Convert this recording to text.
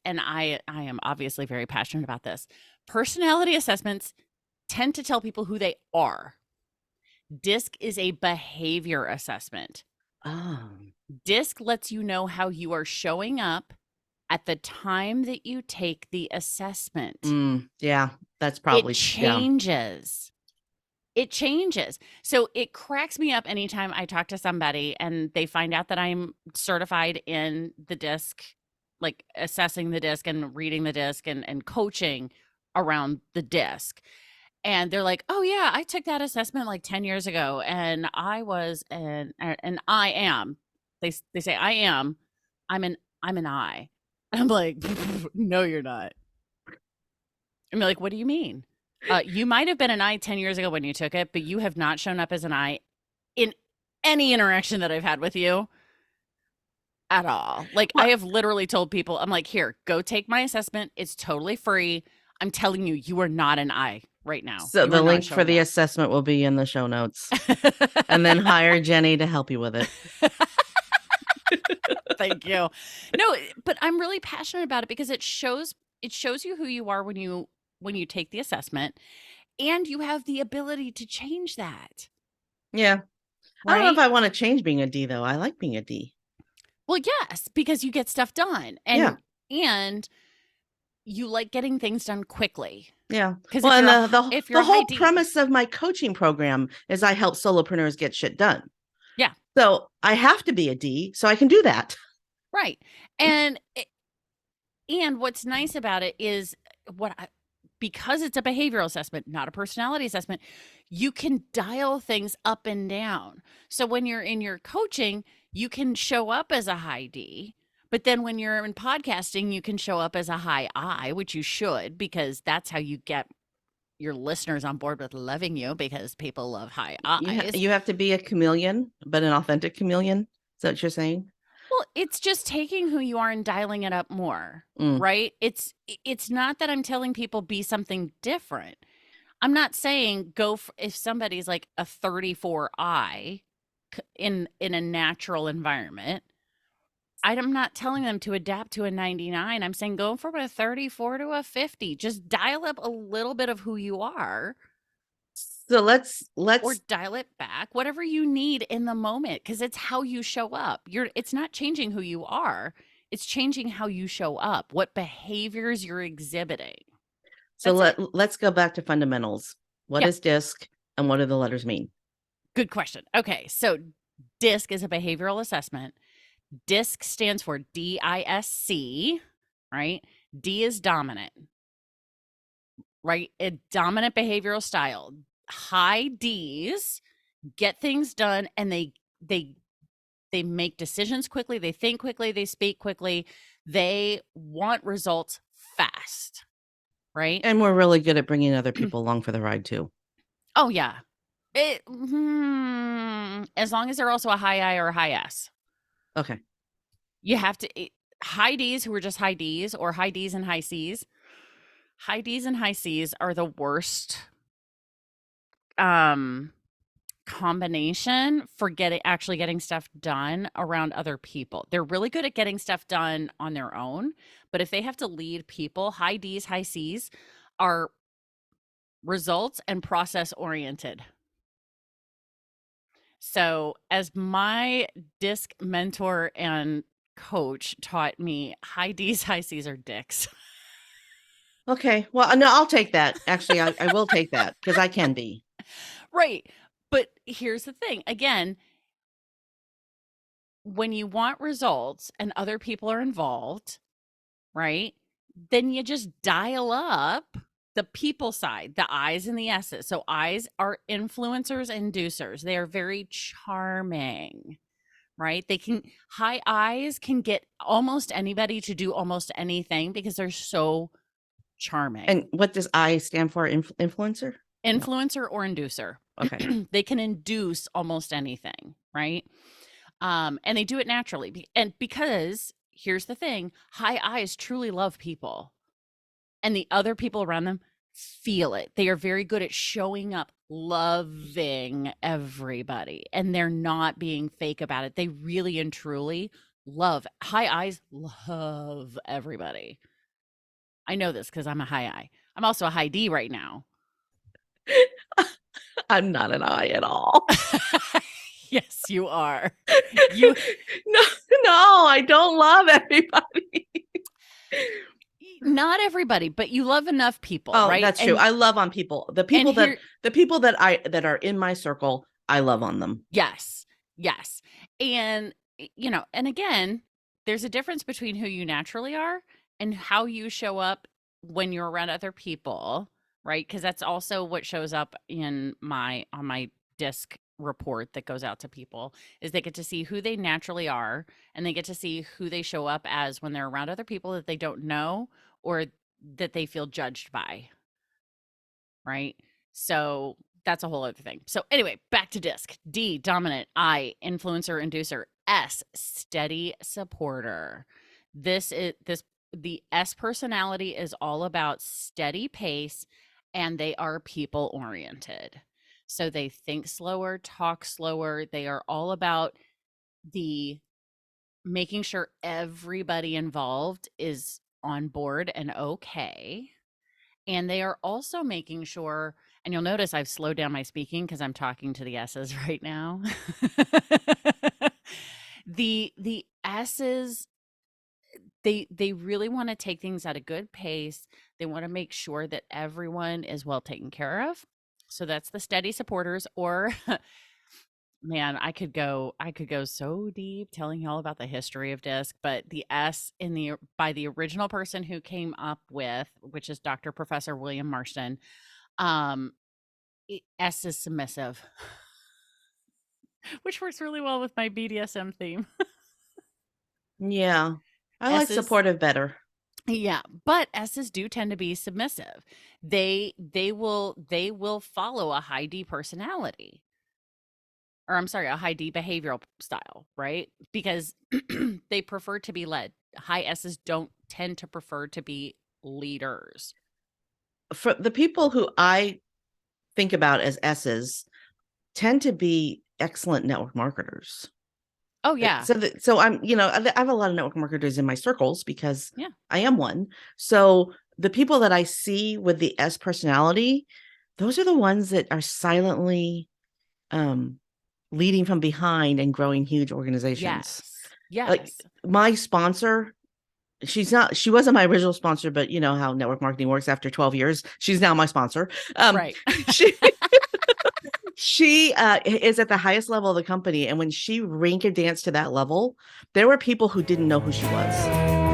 and I am obviously very passionate about this. Personality assessments tend to tell people who they are. DISC is a behavior assessment. Oh. DISC lets you know how you are showing up at the time that you take the assessment. Yeah, that's It probably, yeah. changes. It changes. So it cracks me up anytime I talk to somebody and they find out that I'm certified in the DISC, like assessing the DISC and reading the DISC and coaching around the DISC. And they're like, "Oh yeah, I took that assessment like 10 years ago and I was and I am." They say I am. I'm an I. I'm like, "No, you're not." I'm like, "What do you mean?" You might have been an I 10 years ago when you took it, but you have not shown up as an I in any interaction that I've had with you at all. Like, I Well, have literally told people, I'm like, "Here, go take my assessment. It's totally free. I'm telling you, you are not an I right now. so You are the not link for showing the up." assessment will be in the show notes, and then hire Jenny to help you with it. Thank you. No, but I'm really passionate about it because it shows you who you are when you take the assessment, and you have the ability to change that, Yeah. I don't know if right? I want to change being a D though. I like being a D. Well, yes, because you get stuff done Yeah. and you like getting things done quickly. Yeah. Because Well, and if you're the a high whole D, premise of my coaching program is I help solopreneurs get shit done. yeah, So I have to be a D so I can do that. right. And and what's nice about it is what I, because it's a behavioral assessment, not a personality assessment, you can dial things up and down. So when you're in your coaching, you can show up as a high D, but then when you're in podcasting, you can show up as a high I, which you should, because that's how you get your listeners on board with loving you because people love high I's. You have to be a chameleon, but an authentic chameleon. Is that what you're saying? Well, it's just taking who you are and dialing it up more, Mm. right? It's not that I'm telling people be something different. I'm not saying go for, if somebody's like a 34 I in a natural environment, I'm not telling them to adapt to a 99. I'm saying go from a 34 to a 50. Just dial up a little bit of who you are So or let's dial it back, whatever you need in the moment, because it's how you show up. It's not changing who you are, it's changing how you show up, what behaviors you're exhibiting. so That's it. let's go back to fundamentals. What Yeah, is DISC and what do the letters mean? good question. Okay, so DISC is a behavioral assessment. DISC stands for DISC, right? D is dominant, right? A dominant behavioral style. High D's get things done and they make decisions quickly, they think quickly, they speak quickly. They want results fast, right? And we're really good at bringing other people along for the ride too. Oh yeah. As long as they're also a high I or a high S. Okay. You have to high D's who are just high D's or high D's and high C's. High D's and high C's are the worst um combination for actually getting stuff done around other people. They're really good at getting stuff done on their own, but if they have to lead people, high D's, high C's are results and process oriented. So, as my DISC mentor and coach taught me, high D's, high C's are dicks. Okay. Well, no, I'll take that. Actually, I will take that because I can be. Right. But here's the thing again, when you want results and other people are involved, right? Then you just dial up the people side, the I's and the S's. So I's are influencers, inducers. They are very charming, right? High I's can get almost anybody to do almost anything because they're so charming. And what does I stand for? Influencer? No. Influencer or inducer. Okay. They can induce almost anything, right? And they do it naturally. And because here's the thing, high I's truly love people. And the other people around them feel it. They are very good at showing up, loving everybody, and they're not being fake about it. They really and truly love high I's, love everybody. I know this because I'm a high I. I'm also a high D right now. I'm not an I at all. Yes, you are. You No, no, I don't love everybody. not everybody, but you love enough people, Oh, right? that's true. I love on people. The people here that are in my circle, I love on them. yes. Yes. And and again, there's a difference between who you naturally are and how you show up when you're around other people, right? Because that's also what shows up in my disc report that goes out to people is they get to see who they naturally are and they get to see who they show up as when they're around other people that they don't know or that they feel judged by, right? So that's a whole other thing. So anyway, back to disc. D, dominant. I, influencer, inducer. S, steady supporter. The S personality is all about steady pace and they are people oriented. So they think slower, talk slower. They are all about the making sure everybody involved is on board and okay. And they are also making sure, and you'll notice I've slowed down my speaking because I'm talking to the S's right now. The S's, they really want to take things at a good pace. They want to make sure that everyone is well taken care of. So that's the steady supporters, or man, I could go so deep telling you all about the history of disc, but the S in the by the original person who came up with, which is Dr. Professor William Marston, um S is submissive, which works really well with my BDSM theme. Yeah. I like S is supportive better. yeah, but S's do tend to be submissive. They will follow a high D personality. Or I'm sorry, a high D behavioral style, right? Because they prefer to be led. High S's don't tend to prefer to be leaders. For the people who I think about as S's tend to be excellent network marketers. Oh yeah. So I'm, I have a lot of network marketers in my circles because Yeah. I am one. So the people that I see with the S personality, those are the ones that are silently leading from behind and growing huge organizations. Yes. Like Yes. my sponsor, she wasn't my original sponsor, but you know how network marketing works. After 12 years, she's now my sponsor. Right. She she is at the highest level of the company, and when she rinker danced to that level, there were people who didn't know who she was.